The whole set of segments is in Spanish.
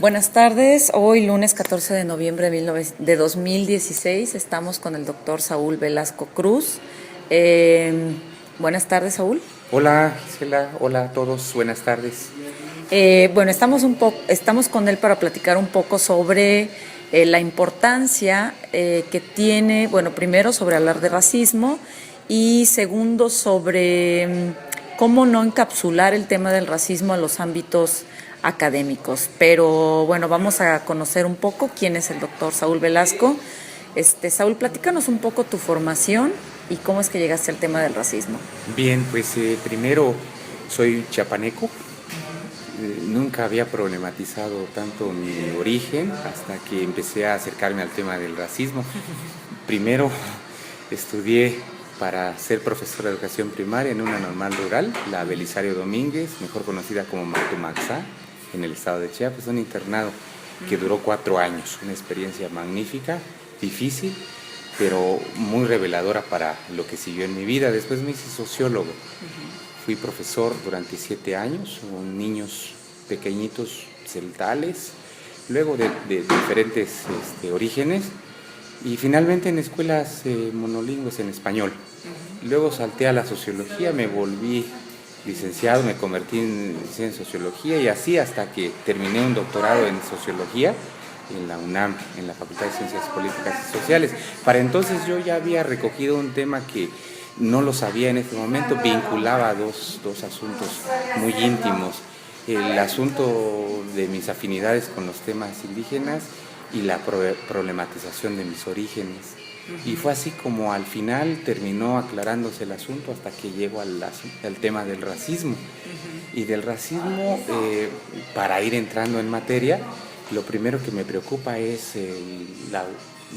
Buenas tardes, hoy lunes 14 de noviembre de 2016 estamos con el doctor Saúl Velasco Cruz. Buenas tardes, Saúl. Hola, Gisela. Hola a todos. Buenas tardes. Bueno, estamos con él para platicar un poco sobre la importancia que tiene, bueno, primero sobre hablar de racismo y segundo sobre cómo no encapsular el tema del racismo a los ámbitos académicos. Pero bueno, vamos a conocer un poco quién es el doctor Saúl Velasco. Saúl, platícanos un poco tu formación y cómo es que llegaste al tema del racismo. Bien, pues primero soy chiapaneco. Nunca había problematizado tanto mi origen hasta que empecé a acercarme al tema del racismo. Primero estudié para ser profesor de educación primaria en una normal rural, la Belisario Domínguez, mejor conocida como Matumaxá, en el estado de Chiapas, un internado que duró 4 años, una experiencia magnífica, difícil, pero muy reveladora para lo que siguió en mi vida. Después me hice sociólogo. Fui profesor durante 7 años, con niños pequeñitos celtales, luego de diferentes orígenes, y finalmente en escuelas monolingües en español. Luego salté a la sociología, me volví licenciado, me convertí en licenciado en sociología y así hasta que terminé un doctorado en sociología en la UNAM, en la Facultad de Ciencias Políticas y Sociales. Para entonces yo ya había recogido un tema que no lo sabía en este momento, vinculaba dos asuntos muy íntimos: el asunto de mis afinidades con los temas indígenas y la problematización de mis orígenes. Y fue así como al final terminó aclarándose el asunto hasta que llego al tema del racismo. Y del racismo, para ir entrando en materia, lo primero que me preocupa es la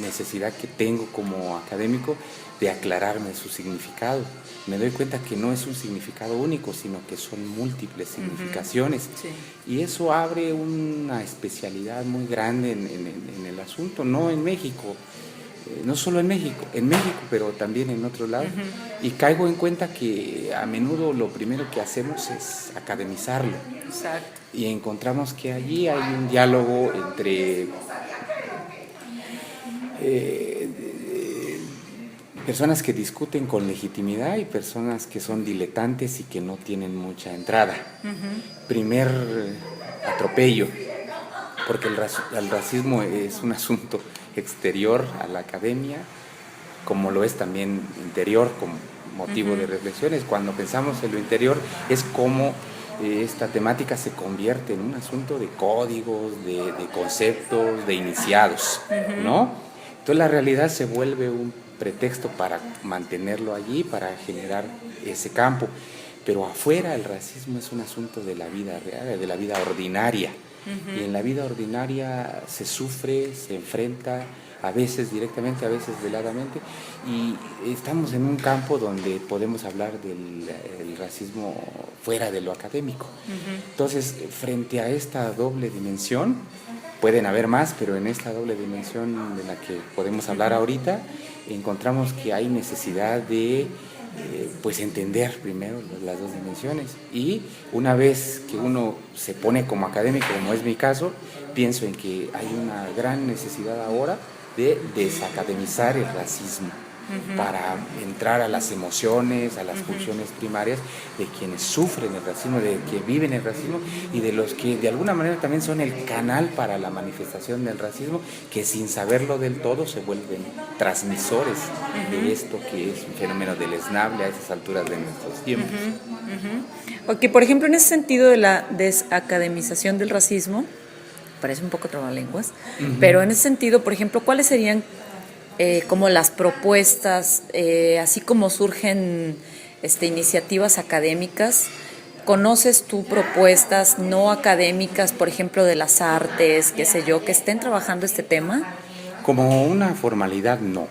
necesidad que tengo como académico de aclararme su significado. Me doy cuenta que no es un significado único, sino que son múltiples significaciones. Sí. Y eso abre una especialidad muy grande en el asunto, no en México. No solo en México, pero también en otros lados. Y caigo en cuenta que a menudo lo primero que hacemos es academizarlo. Exacto. Y encontramos que allí hay un diálogo entre personas que discuten con legitimidad y personas que son diletantes y que no tienen mucha entrada. Primer atropello, porque el racismo es un asunto exterior a la academia, como lo es también interior, como motivo de reflexiones. Cuando pensamos en lo interior es como esta temática se convierte en un asunto de códigos, de conceptos, de iniciados, ¿no? Entonces la realidad se vuelve un pretexto para mantenerlo allí, para generar ese campo. Pero afuera el racismo es un asunto de la vida real, de la vida ordinaria. Y en la vida ordinaria se sufre, se enfrenta, a veces directamente, a veces veladamente, y estamos en un campo donde podemos hablar del racismo fuera de lo académico. Entonces, frente a esta doble dimensión, pueden haber más, pero en esta doble dimensión de la que podemos hablar ahorita, encontramos que hay necesidad de pues entender primero las dos dimensiones, y una vez que uno se pone como académico, como es mi caso, pienso en que hay una gran necesidad ahora de desacademizar el racismo para entrar a las emociones, a las pulsiones primarias de quienes sufren el racismo, de que viven el racismo y de los que de alguna manera también son el canal para la manifestación del racismo, que sin saberlo del todo se vuelven transmisores de esto que es un fenómeno deleznable a esas alturas de nuestros tiempos. Ok, por ejemplo, en ese sentido de la desacademización del racismo, parece un poco trabalenguas, pero en ese sentido, por ejemplo, ¿cuáles serían como las propuestas, así como surgen iniciativas académicas? ¿Conoces tú propuestas no académicas, por ejemplo, de las artes, qué sé yo, que estén trabajando este tema? Como una formalidad, no.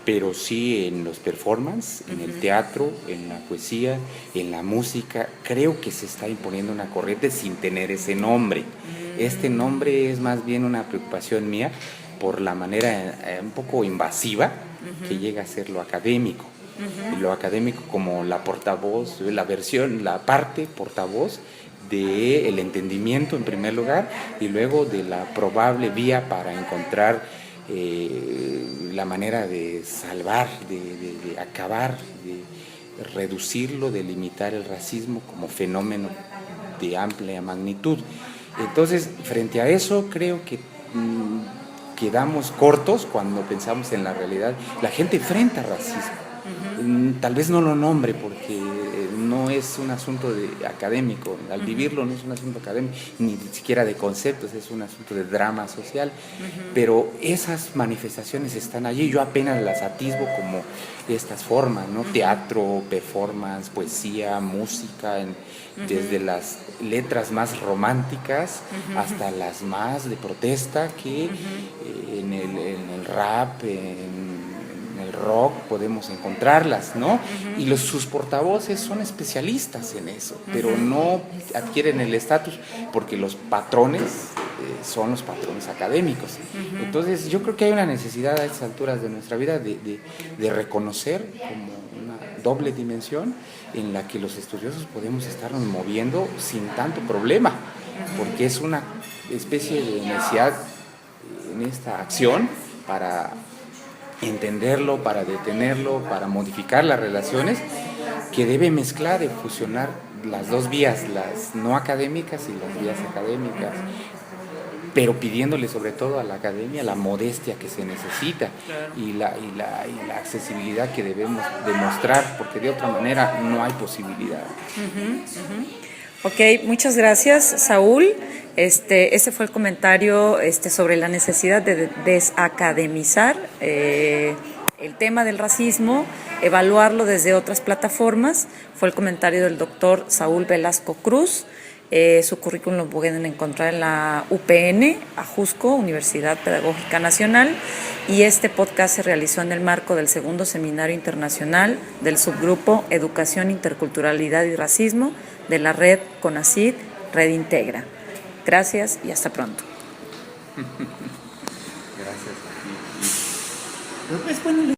Pero sí en los performances, en el teatro, en la poesía, en la música, creo que se está imponiendo una corriente sin tener ese nombre. Este nombre es más bien una preocupación mía por la manera un poco invasiva que llega a ser lo académico. Y lo académico como la portavoz, la parte portavoz del entendimiento en primer lugar y luego de la probable vía para encontrar la manera de salvar, de acabar, de reducirlo, de limitar el racismo como fenómeno de amplia magnitud. Entonces, frente a eso, creo que quedamos cortos cuando pensamos en la realidad. La gente enfrenta racismo. Tal vez no lo nombre porque no es un asunto académico, al vivirlo no es un asunto académico, ni siquiera de conceptos, es un asunto de drama social, pero esas manifestaciones están allí, yo apenas las atisbo como estas formas, ¿no? Teatro, performance, poesía, música, desde las letras más románticas hasta las más de protesta que en el rap, en el rock podemos encontrarlas, ¿no? Y sus portavoces son especialistas en eso, pero no adquieren el estatus porque los patrones son los patrones académicos. Entonces yo creo que hay una necesidad a estas alturas de nuestra vida de reconocer como una doble dimensión en la que los estudiosos podemos estarnos moviendo sin tanto problema, porque es una especie de necesidad en esta acción para entenderlo, para detenerlo, para modificar las relaciones, que debe mezclar y fusionar las dos vías, las no académicas y las vías académicas, pero pidiéndole sobre todo a la academia la modestia que se necesita y la accesibilidad que debemos demostrar, porque de otra manera no hay posibilidad. Ok, muchas gracias, Saúl. Ese fue el comentario sobre la necesidad de desacademizar el tema del racismo, evaluarlo desde otras plataformas. Fue el comentario del doctor Saúl Velasco Cruz. Su currículum lo pueden encontrar en la UPN, Ajusco, Universidad Pedagógica Nacional, y este podcast se realizó en el marco del segundo Seminario Internacional del subgrupo Educación, Interculturalidad y Racismo de la red CONACYT, Red Integra. Gracias y hasta pronto. Gracias a ti.